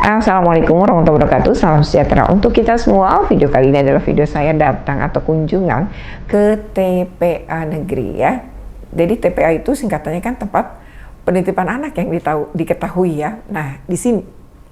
Assalamualaikum warahmatullahi wabarakatuh. Salam sejahtera untuk kita semua. Video kali ini adalah video saya datang atau kunjungan ke TPA negeri ya. Jadi TPA itu singkatannya kan tempat penitipan anak yang diketahui ya. Nah, di sini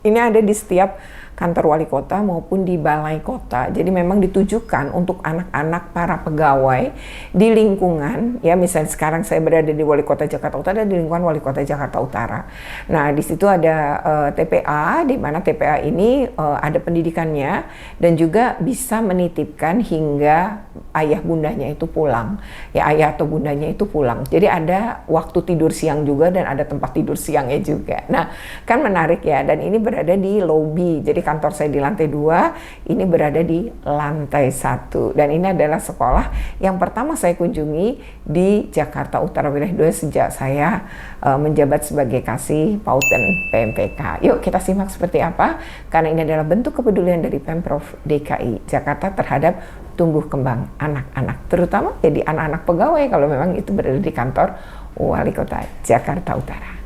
ini ada di setiap kantor wali kota maupun di balai kota. Jadi memang ditujukan untuk anak-anak para pegawai di lingkungan ya. Misalnya sekarang saya berada di wali kota Jakarta Utara dan di lingkungan wali kota Jakarta Utara. Nah, di situ ada TPA, di mana TPA ini ada pendidikannya dan juga bisa menitipkan hingga ayah bundanya itu pulang. Ya, ayah atau bundanya itu pulang. Jadi ada waktu tidur siang juga dan ada tempat tidur siangnya juga. Nah, kan menarik ya, dan ini berada di lobi. Jadi kantor saya di lantai 2, ini berada di lantai 1. Dan ini adalah sekolah yang pertama saya kunjungi di Jakarta Utara wilayah 2 sejak saya menjabat sebagai Kasih PAUD dan PMPK. Yuk kita simak seperti apa, karena ini adalah bentuk kepedulian dari Pemprov DKI Jakarta terhadap tumbuh kembang anak-anak, terutama jadi anak-anak pegawai kalau memang itu berada di kantor wali kota Jakarta Utara.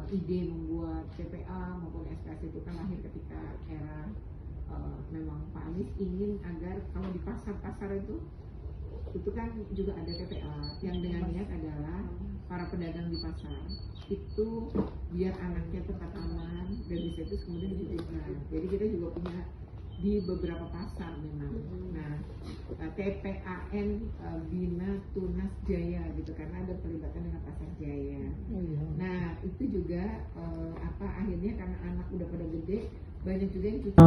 Ide membuat TPA maupun SKS itu kan lahir ketika era memang Pak Anies ingin agar kalau di pasar-pasar itu kan juga ada TPA yang dengan niat adalah para pedagang di pasar itu biar anaknya tetap aman dan bisa itu kemudian dititipkan. Jadi kita juga punya di beberapa pasar memang. Nah, TPAN Bina Tunas Jaya gitu, karena ada pelibatan dengan pasar Jaya. Nah, itu juga akhirnya karena anak udah pada gede, banyak juga yang cuci.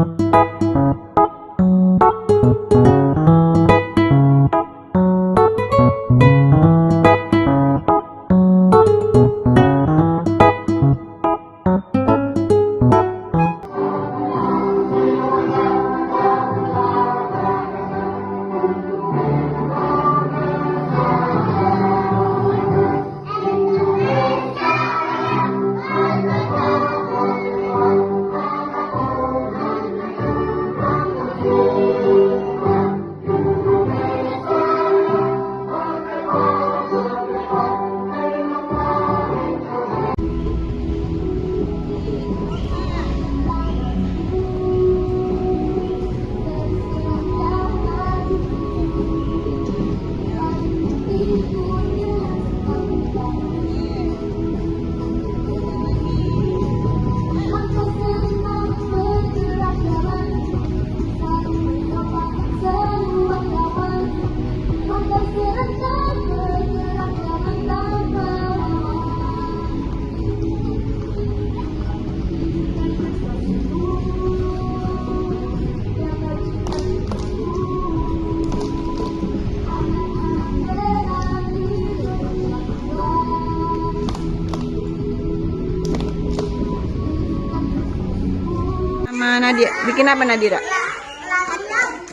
sama Nadia. Bikin apa Nadira?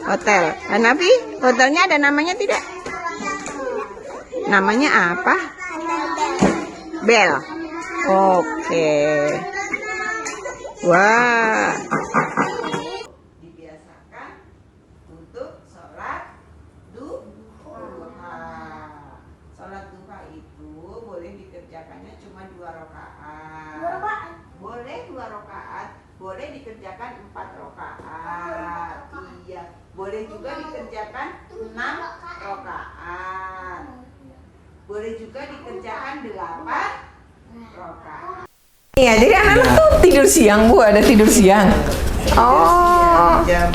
Hotel. Hanafi, hotelnya ada namanya tidak? Namanya apa? Bel. Oke. Wah. Dibiasakan untuk sholat duha. Sholat duha itu boleh dikerjakannya cuma 2 rakaat. Boleh 2 rakaat. Boleh dikerjakan 4 rakaat. Iya. Boleh juga dikerjakan 6 rakaat. Boleh juga dikerjakan 8 rakaat. Iya, jadi anak-anak tuh tidur siang Bu, ada tidur siang. Oh. Jam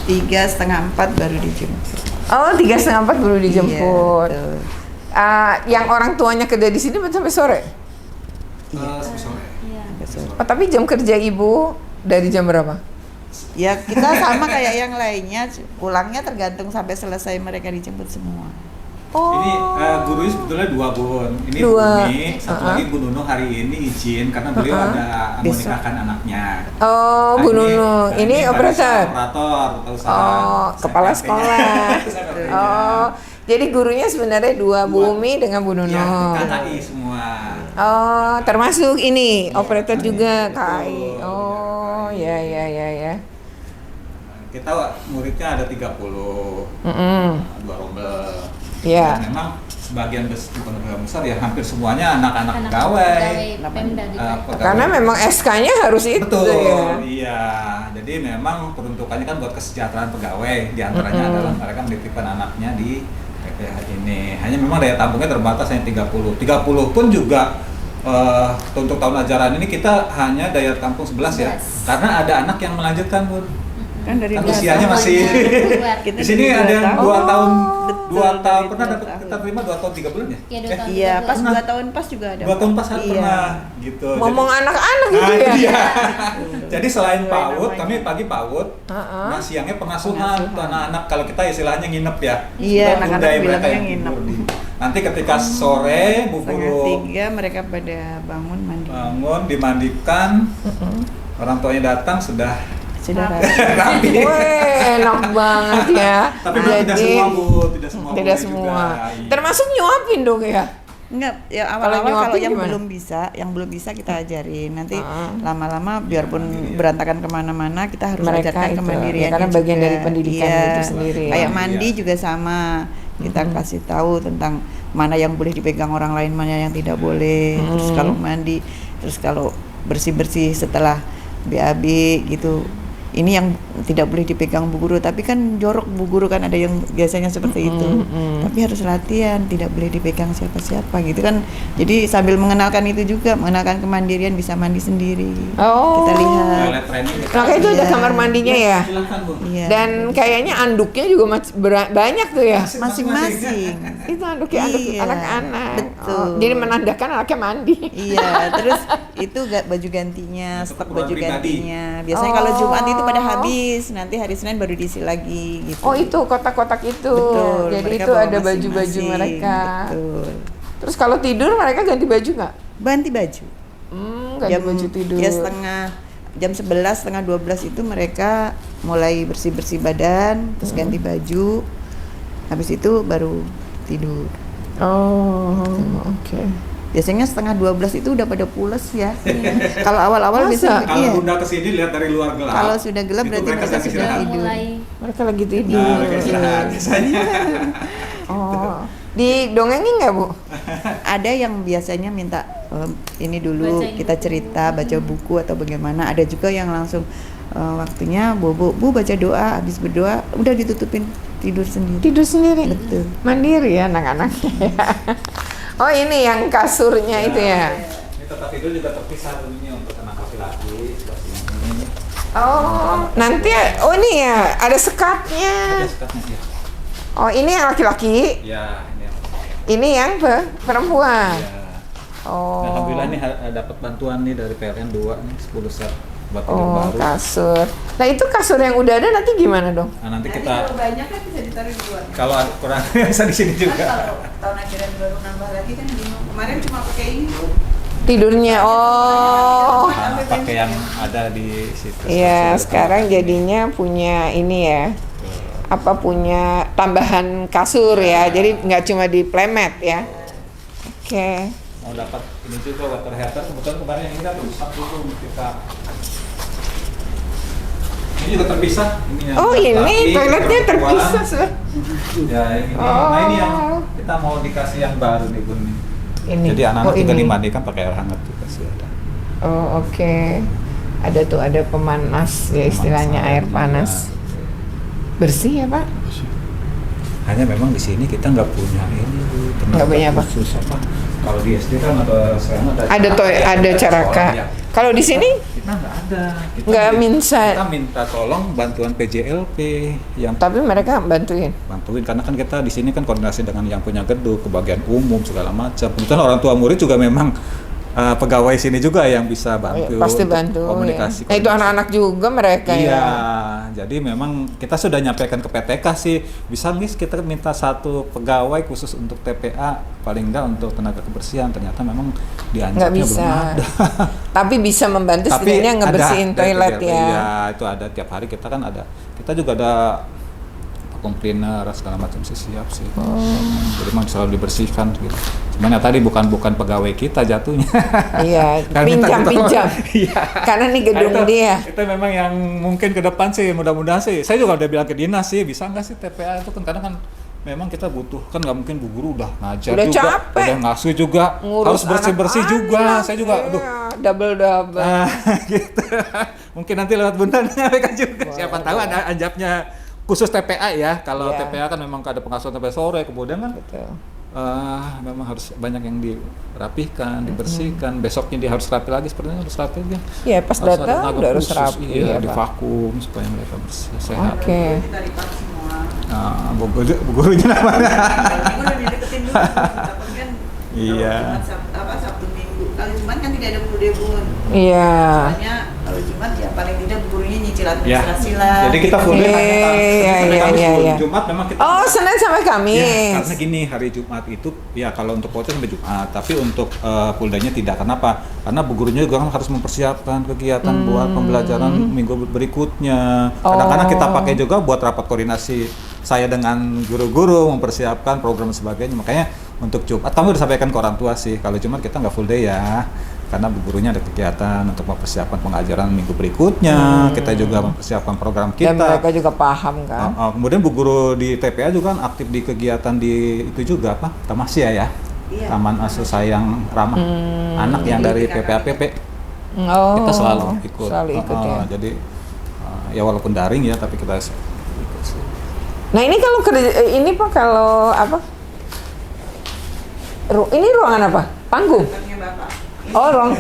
3:30 baru dijemput. Oh, 3:30 baru dijemput. Iya, betul. Yang orang tuanya kerja di sini sampai sore. Sampai sore. Oh, tapi jam kerja ibu dari jam berapa? Ya kita sama kayak yang lainnya, pulangnya tergantung sampai selesai mereka dijemput semua. Oh. Ini gurunya sebetulnya 2 Bun. Ini 2. Bumi, satu lagi Bu Nunu hari ini izin karena beliau ada Besok. menikahkan anaknya. Oh, Bu Nunu. Ini operator. Operator, Oh, kepala sekolah. Oh, jadi gurunya sebenarnya 2, Bumi dengan Bu Nunu. Ya, KKI semua. Oh, termasuk ini operator juga Betul. KAI. Oh, ya. Kita muridnya ada 30. 2 rombel. Ya. Dan memang sebagian besar ya hampir semuanya anak-anak pegawai. Pemda gitu. Pegawai. Karena memang SK-nya harus itu Betul, ya. iya. Jadi memang peruntukannya kan buat kesejahteraan pegawai. Di antaranya adalah mereka menitipkan anaknya di PPH ini. Hanya memang daya tampungnya terbatas hanya 30. 30 pun juga untuk tahun ajaran ini kita hanya daya tampung 11 ya. Karena ada anak yang melanjutkan, Bun. Kan dari Kan 2 usianya tahun. masih Kita di sini dari ada 2 yang 2 tahun. tahun, Betul, 2 tahun dari pernah 2 dapat tahun. kita terima 2 tahun 3 bulan ya? Iya, 2 tahun. Iya, pas 2 Pernah. tahun pas juga ada. 2 tahun pas Iya. pernah gitu. Ngomong Jadi- anak-anak gitu Nah, ya. iya. Jadi selain Sesuai PAUD, namanya. kami pagi PAUD, Heeh. nah siangnya pengasuhan untuk anak-anak. Kalau kita istilahnya nginep ya. Iya, Kita anak-anak tundai mereka bilangnya yang nginep. tidur di- Nanti ketika sore Bu Setengah Guru 3 mereka pada bangun mandi. bangun, dimandikan, orang tuanya datang sudah Sudah rapi. Weh, enak banget ya. Tapi memang tidak semua Bu, tidak semua. Tidak boleh semua. juga. Iya. Termasuk nyuapin dong ya. Enggak, ya Kalau awal-awal kalau nyuapin yang gimana? belum bisa kita ajarin. Nanti Ah. lama-lama biarpun berantakan kemana-mana kita harus Mereka ajarkan itu, kemandirian. ya, karena bagian dari pendidikan itu sendiri ya. Kayak mandi Iya. juga sama. Kita kasih tahu tentang mana yang boleh dipegang orang lain, mana yang tidak boleh. Terus kalau mandi, terus kalau bersih-bersih setelah BAB gitu. Ini yang tidak boleh dipegang Bu Guru, tapi kan jorok Bu Guru kan ada yang biasanya seperti itu. Tapi harus latihan, tidak boleh dipegang siapa-siapa gitu kan. Jadi sambil mengenalkan itu juga, mengenalkan kemandirian, bisa mandi sendiri. Oh. Kita lihat. Toilet training. Maka itu ada Iya. kamar mandinya ya. Silakan Bu. Iya. Dan kayaknya anduknya juga banyak tuh ya. Masing-masing. Itu anduknya anduk Iya, anak-anak. betul. Oh, jadi menandakan anaknya mandi. Iya, terus itu baju gantinya, Untuk stok keperluan baju pribadi. gantinya. Biasanya Oh. kalau Jumat itu pada habis, nanti hari Senin baru diisi lagi gitu. Oh, itu kotak-kotak itu. Betul. Jadi mereka itu bawa ada baju-baju masing-masing. mereka. Betul. Terus kalau tidur mereka ganti baju nggak? Ganti baju. Ganti baju tidur. Ya jam 11, setengah 12 itu mereka mulai bersih-bersih badan, terus ganti baju. Habis itu baru tidur. Oh, oke. Biasanya setengah 12 itu udah pada pules ya. Kalau awal-awal Masa? biasanya Kalau iya. Bunda kesini lihat dari luar gelap. Kalau sudah gelap itu berarti mereka sedang sudah istirahat. tidur. mulai Mereka lagi tidur. Nah, mereka istirahat biasanya. Oh, didongengin nggak Bu? Ada yang biasanya minta ini dulu Bacain kita buku. cerita, baca buku atau bagaimana. Ada juga yang langsung waktunya Bu baca doa, habis berdoa udah ditutupin tidur sendiri. Tidur sendiri. Betul. Mandiri ya anak-anaknya. Oh, ini yang kasurnya itu ya. Ini tempat tidur juga terpisah bunyinya untuk anak laki-laki seperti ini. Oh, nanti ini ya ada sekatnya. Ada sekatnya ya. Oh, ini yang laki-laki, Ya, ini. ini yang perempuan. Ya. Oh. Alhamdulillah nih dapat bantuan nih dari PLN 2 nih 10 set buat tidur Oh, baru. kasur. Nah, itu kasur yang udah ada nanti gimana dong? Nah, nanti kita banyak kan bisa ditaruh di luar. kalau kurang bisa di sini juga. Tahun ajaran baru nambah lagi kan bingung. Kemarin cuma pakai ini Bu. Tidurnya, oh. pakai yang ada di situ. Iya, Stasiun. sekarang jadinya punya ini ya, apa punya tambahan kasur ya, jadi nggak cuma di playmat ya. Oke. Mau dapat ini juga water heater, kebetulan kemarin yang ini kan rusak dulu kita. Ini juga terpisah. Ini yang Oh ini laki, toiletnya perempuan. terpisah sih. Ya ini. Oh. Nah ini yang kita mau dikasih yang baru nih Bun. Ini. Jadi anak-anak Oh, juga ini. dimandikan pakai air hangat juga sih ada. Oh oke. Ada tuh ada pemanas ya istilahnya Pemanas air air, panas. Bersih ya Pak? Hanya memang di sini kita nggak punya ini Bu, tenaga Nggak punya apa? khusus apa. Kalau di SD kan atau sekarang Ada tuh ya, ada caraka. sekolah, ya. Kalau di sini Kita nggak ada. Nggak minta. Kita minta tolong bantuan PJLP yang tapi mereka bantuin. bantuin karena kan kita di sini kan koordinasi dengan yang punya gedung, kebagian umum segala macam. Kebetulan orang tua murid juga memang pegawai sini juga yang bisa bantu. Pasti untuk bantu. komunikasi. Ya. Nah, itu anak-anak juga mereka Iya, ya. jadi memang kita sudah nyampaikan ke PTK sih, bisa nih kita minta satu pegawai khusus untuk TPA, paling enggak untuk tenaga kebersihan. Ternyata memang di Nggak Anjaknya bisa. belum ada. Tapi bisa membantu Tapi setidaknya ngebersihin dari toilet PTK, ya. Iya, itu ada tiap hari kita kan ada. Kita juga ada vacuum cleaner segala macam sih siap sih. Jadi memang selalu dibersihkan gitu. Cuman ya tadi bukan pegawai kita jatuhnya. Iya, Kan minta ditolong. pinjam-pinjam. Iya. Karena nih gedung Nah, dia. Itu memang yang mungkin ke depan sih, mudah-mudahan sih. Saya juga udah bilang ke dinas sih, bisa nggak sih TPA itu kan kadang kan memang kita butuh, kan nggak mungkin bu guru udah ngajar Udah juga, capek. udah ngasuh juga, harus bersih-bersih anak-anak. juga. Saya juga, aduh, Double-double. gitu. Mungkin nanti lewat Bunda mereka juga. Siapa tahu ada anjapnya khusus TPA ya. Kalau Iya. TPA kan memang ada pengasuhan sampai sore, kemudian kan Betul. memang harus banyak yang dirapihkan, dibersihkan. Besoknya dia harus rapi lagi, sepertinya harus rapi lagi. Iya, pas Harus ada datang tenaga udah harus khusus, rapi iya, ya, di Pak. vakum supaya mereka bersih, sehat. Oke. Kita repack semua. Nah, bu gurunya namanya. Minggu udah dideketin dulu. Takut kan Iya. kalau Jumat, Sabtu Minggu. Kalau Jumat kan tidak ada guru deh Bun. Iya. Soalnya kalau Jumat ya paling tidak gurunya nyicil Ya. administrasi lah. Jadi kita full day hanya Iya, Senin, iya, Kamis, iya, full. iya. Jumat memang kita. Oh, Senin sampai Ya, Kamis. karena gini, hari Jumat itu ya kalau untuk voucher sampai Jumat, tapi untuk full day-nya tidak. Kenapa? Karena bu gurunya juga kan harus mempersiapkan kegiatan buat pembelajaran minggu berikutnya. Kadang-kadang kita pakai juga buat rapat koordinasi saya dengan guru-guru, mempersiapkan program dan sebagainya. Makanya untuk Jumat, kami udah sampaikan ke orang tua sih, kalau Jumat kita nggak full day ya. Karena bu gurunya ada kegiatan untuk mempersiapkan pengajaran minggu berikutnya. Kita juga mempersiapkan program kita. Dan mereka juga paham kan. Kemudian bu guru di TPA juga kan aktif di kegiatan di itu juga apa? Tamasya ya. Iya. Taman Asuh Sayang Ramah Anak yang dari PPAPP. Oh. Kita selalu ikut. Selalu ikut ya. Jadi ya walaupun daring ya tapi kita ikut sih. Nah, ini kalau ini Pak kalau apa? Ini ruangan apa? Panggung. Kantornya Bapak. Ini Oh, ruang.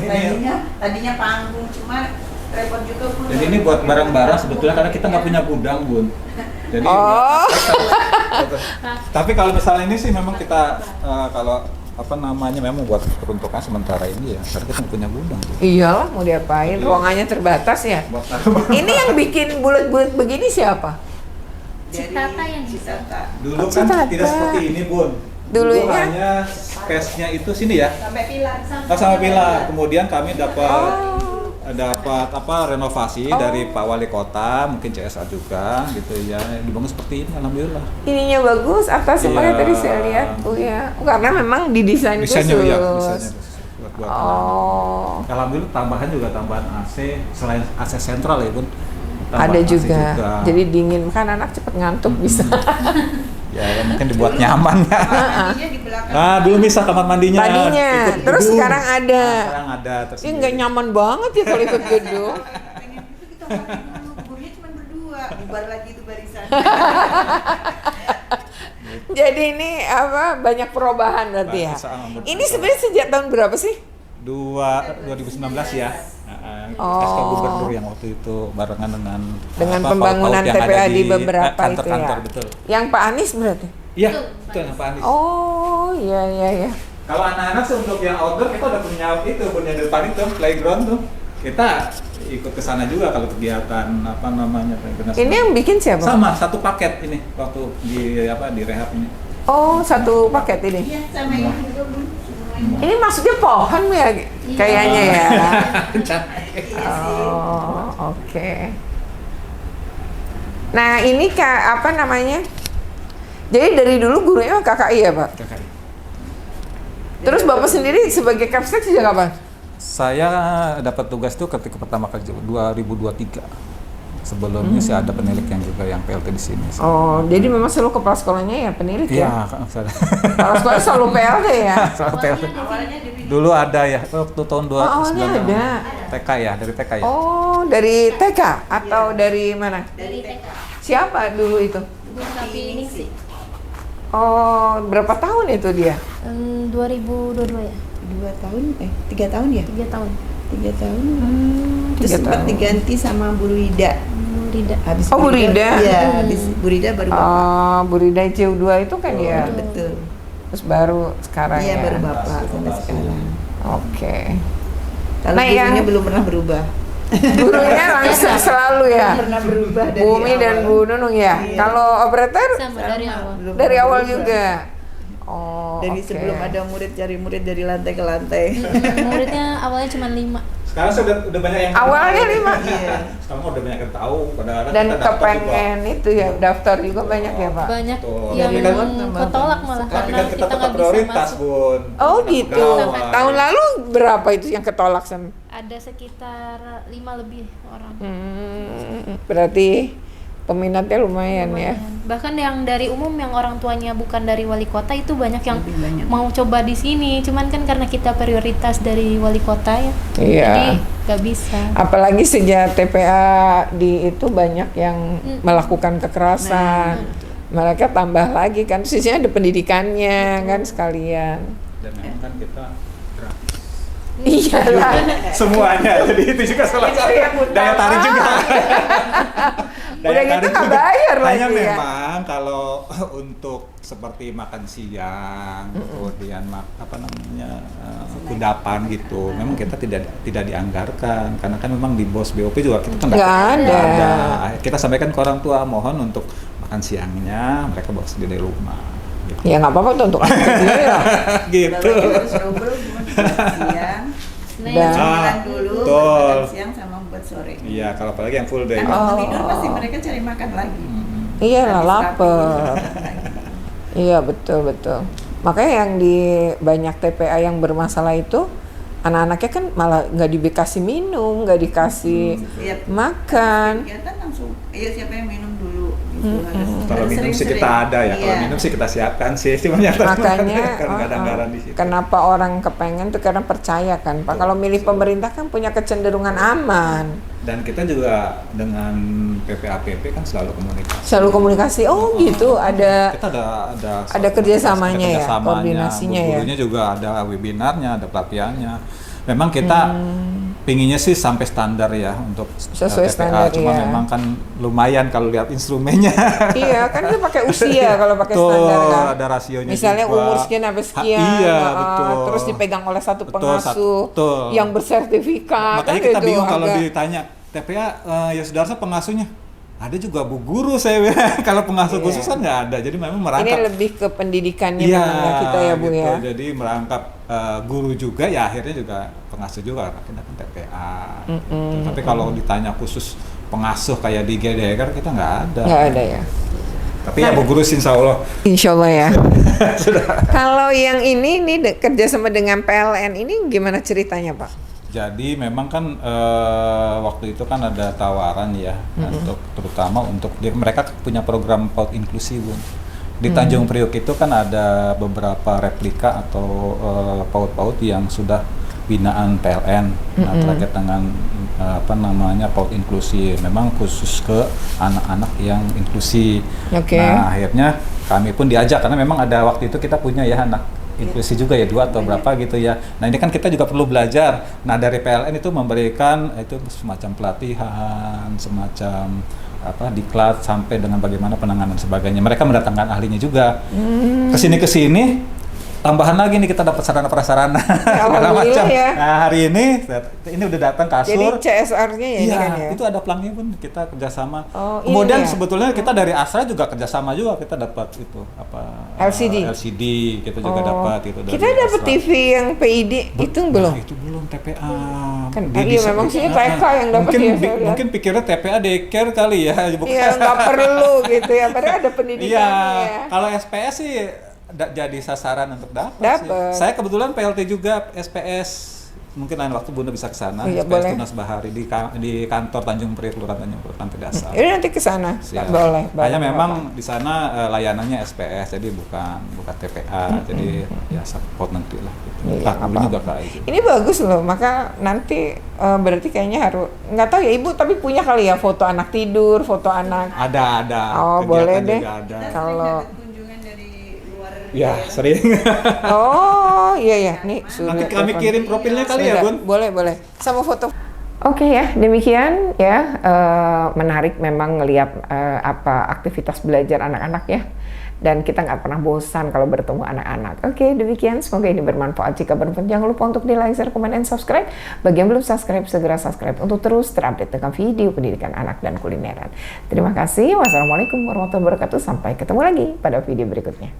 tadinya panggung, cuma repot juga Bun. Jadi ini buat barang-barang sebetulnya karena kita nggak punya gudang Bun. Jadi Oh. tapi kalau misalnya ini sih memang kita kalau apa namanya memang buat peruntukan sementara ini ya karena kita nggak punya gudang. Iyalah, mau diapain? Ruangannya terbatas ya. Buat taruh Ini yang bikin bulat-bulat begini siapa? Citata yang Citata. Dulu Oh, kan Citata. tidak seperti ini Bun. Dulu Dulunya? hanya space-nya itu sini ya. Sampai pilar. Sama pilar. Kemudian kami dapat Oh. renovasi dari Pak Wali Kota, mungkin CSA juga gitu ya. Dibangun seperti ini alhamdulillah. Ininya bagus, atas semuanya Iya. tadi saya lihat. Oh ya, karena memang didesain Desainnya khusus. ya, desainnya khusus buat Oh. alhamdulillah tambahan juga tambahan AC selain AC sentral ya Bun. Ada Tambahan AC juga. Jadi dingin kan anak cepet ngantuk bisa. ya mungkin dibuat nyaman ya. Mandinya di belakang. Dulu bisa kamar mandinya. Tadinya, ikut terus gedung. sekarang ada. Sekarang ada. Ini tersendiri. nggak nyaman banget ya kalau ikut gedung. Pengen itu kita mandi dulu, gurunya cuma berdua, bubar lagi itu barisan. Jadi ini apa banyak perubahan berarti ya. Sama, Ini sebenarnya sejak tahun berapa sih? 2019 ya. Oh. SK Gubernur yang waktu itu barengan dengan apa, Pembangunan PAUD yang TPA ada di beberapa itu kantor-kantor, ya. betul. Yang Pak Anies berarti? Iya, betul yang Pak Anies. Oh, iya iya iya. Kalau anak-anak sih untuk yang outdoor kita udah punya itu, punya depan itu playground tuh. Kita ikut ke sana juga kalau kegiatan apa namanya playground. Ini yang bikin siapa? sama satu paket ini waktu di apa di rehab ini. Oh, satu paket ini. Iya, sama ini juga Bun. Semua Ini maksudnya pohon ya kayaknya ya. Oh, oke. Nah, ini Kak, apa namanya? Jadi dari dulu gurunya KKI ya, Pak? KKI. Terus Bapak sendiri sebagai Kapsek sejak kapan? Saya dapat tugas tuh ketika pertama kali 2023. Sebelumnya sih ada penilik yang juga yang PLT di sini. Oh, jadi memang selalu kepala sekolahnya ya penilik Iya, ya? Kak, saya. Kepala sekolah selalu PLT ya? Soal PLT. Dulu ada ya, waktu tahun Oh, awalnya 2009. ada. TK ya, dari TK ya. Oh, dari TK atau dari mana? Dari TK. Siapa dulu itu? Bu Sapi Ningsi. Oh, berapa tahun itu dia? 2022 ya? 3 tahun ya? 3 tahun. 3 tahun. Terus 3 sempat tahun. diganti sama Bu Rida. Bu Rida. Habis Oh, Bu Rida. Iya, habis Bu Rida baru Bapak. Oh, Bu Rida CU2 itu kan ya? Betul. Terus baru sekarang Iya, ya? baru Bapak sampai sekarang. Oke. Kalau Nah, gurunya yang- belum pernah berubah. Gurunya langsung selalu ya? Pernah berubah dari Bumi dan awal. Bu Nunung ya? Iya. Kalau operator Sama dari awal. Belum dari pernah awal berubah. juga? Oh, Dari oke. sebelum ada murid cari murid dari lantai ke lantai. Muridnya awalnya cuma 5. Sekarang saya udah banyak yang Awalnya 5? Iya. Sekarang udah banyak yang tahu. Kadang-kadang Dan kita daftar juga. kepengen itu ya, daftar juga banyak ya Pak? Banyak Betul. yang Tapi kan- ketolak malah Tapi karena kan kita kita tetap nggak bisa prioritas, masuk. Bun. Oh Kita gitu. pegawai. Tahun lalu berapa itu yang ketolak sama? Ada sekitar 5 lebih orang. Berarti peminatnya lumayan ya. Bahkan yang dari umum yang orang tuanya bukan dari wali kota itu banyak yang Lebih banyak. mau coba di sini. Cuman kan karena kita prioritas dari wali kota ya. Iya. Jadi nggak bisa. Apalagi sejak TPA di itu banyak yang melakukan kekerasan. Mereka tambah lagi kan, sisinya ada pendidikannya kan sekalian. Dan memang kan kita gratis. Iya lah. Semuanya. Jadi itu juga salah satu Itu yang utama. daya tarik juga. Udah gitu nggak bayar lagi Hanya ya. memang kalau untuk seperti makan siang, kemudian kudapan gitu, memang kita tidak dianggarkan karena kan memang di BOS BOP juga kita kan Nggak ada. Kita sampaikan ke orang tua mohon untuk makan siangnya mereka bawa sendiri dari rumah. Gitu. Ya nggak apa-apa tuh untuk anak sendiri lah. Gitu. Bapaknya harus ngobrol gimana buat siang. Nah, Dan- Cemilan dulu, betul. makan siang sama buat sore. Iya, kalau apalagi yang full day. Kan Oh. waktu tidur pasti mereka cari makan lagi. Iya lah, Habis lapar. rapi. Iya betul. Makanya yang di banyak TPA yang bermasalah itu anak-anaknya kan malah nggak dikasih minum, nggak dikasih Siap. makan. Kegiatan langsung, ayo siapa yang minum dulu gitu. Kalau harus minum sih sering-sering. kita ada ya, kalau Iya. minum sih kita siapkan sih, cuma yang Makanya kan nggak ada anggaran di situ. kenapa orang kepengen tuh karena percaya kan Pak. Kalau milih pemerintah kan punya kecenderungan aman. Dan kita juga dengan PPAPP kan selalu komunikasi. Selalu komunikasi. Oh gitu, ada Kita ada kerjasamanya ya, kerjasamanya. koordinasinya ya. Gurunya juga ada webinarnya, ada pelatihannya. Memang kita pinginnya sih sampai standar ya untuk Sesuai TPA, standar, cuma ya. memang kan lumayan kalau lihat instrumennya. Iya, kan itu pakai usia kalau pakai Betul, standar kan. ada rasionya Misalnya juga. umur sekian sampai sekian. Iya, nah, betul. Terus dipegang oleh satu Betul, pengasuh betul. yang bersertifikat. Makanya kan kita itu bingung kalau agak- ditanya TPA ya Sudarsa pengasuhnya. Ada juga bu guru saya bilang. Kalau pengasuh Iya. khusus kan nggak ada. Jadi memang Ini merangkap. lebih ke pendidikannya Iya, memangnya kita ya Bu gitu. ya. Jadi merangkap guru juga ya akhirnya juga pengasuh juga karena kita kan TPA. Gitu. Tapi kalau ditanya khusus pengasuh kayak di GDR kita nggak ada. Nggak ada ya. Tapi ya bu guru sih, insya Allah. Insya Allah ya. Kalau yang ini kerjasama dengan PLN ini gimana ceritanya Pak? Jadi memang kan waktu itu kan ada tawaran ya untuk terutama untuk mereka punya program PAUD inklusi Bun. Di Tanjung Priok itu kan ada beberapa replika atau PAUD-PAUD yang sudah binaan PLN terkait dengan PAUD inklusi. Memang khusus ke anak-anak yang inklusi. Oke. Nah, akhirnya kami pun diajak karena memang ada waktu itu kita punya ya anak inklusi juga ya 2 atau berapa gitu ya. Nah ini kan kita juga perlu belajar. Nah dari PLN itu memberikan itu semacam pelatihan, semacam diklat sampai dengan bagaimana penanganan sebagainya. Mereka mendatangkan ahlinya juga. Kesini tambahan lagi nih kita dapat sarana prasarana segala Alhamdulillah macam. ya. Nah hari ini udah datang kasur. Jadi CSR-nya ya ini Iya, kan ya. itu ada pelangnya pun kita kerjasama. Oh, ini Kemudian ya? sebetulnya kita dari Asra juga kerjasama juga kita dapat itu LCD. kita juga dapat itu dari Kita dapat Astra. TV yang PID itu belum. Nah, itu belum TPA. Kan Di- iya di- memang sih ah, TK yang dapat mungkin, ya, saya lihat. mungkin pikirnya TPA daycare kali ya, bukan. Iya, nggak perlu gitu ya, padahal ada pendidikannya Iya, ya. kalau SPS sih jadi sasaran untuk dapat. Dapet. Saya kebetulan PLT juga SPS. Mungkin lain waktu Bunda bisa ke sana. Iya, SPS boleh. Tunas Bahari di kantor Tanjung Priok, Kelurahan Tanjung Priok, Lantai Dasar. Ini nanti ke sana. Siap. Boleh. Hanya boleh, memang Bapak. di sana layanannya SPS, jadi bukan TPA, jadi ya support nanti lah. Gitu. Iya, Pak, nggak Bunda juga apa-apa. kayak gitu. Ini bagus loh, maka nanti berarti kayaknya harus, nggak tahu ya ibu, tapi punya kali ya foto anak tidur, foto anak. Ada. Oh, kegiatan boleh deh. juga ada. Kalau kunjungan dari luar. Ya, sering. oh iya nih Nanti kami kirim profilnya kali ya, Bun. Boleh sama foto. Oke ya, demikian ya, menarik memang ngelihat apa aktivitas belajar anak-anak ya, dan kita nggak pernah bosan kalau bertemu anak-anak. Oke, demikian, semoga ini bermanfaat. Jika bermanfaat, jangan lupa untuk di like, share, komen, dan subscribe. Bagi yang belum subscribe, segera subscribe untuk terus terupdate dengan video pendidikan anak dan kulineran. Terima kasih, wassalamualaikum warahmatullahi wabarakatuh, sampai ketemu lagi pada video berikutnya.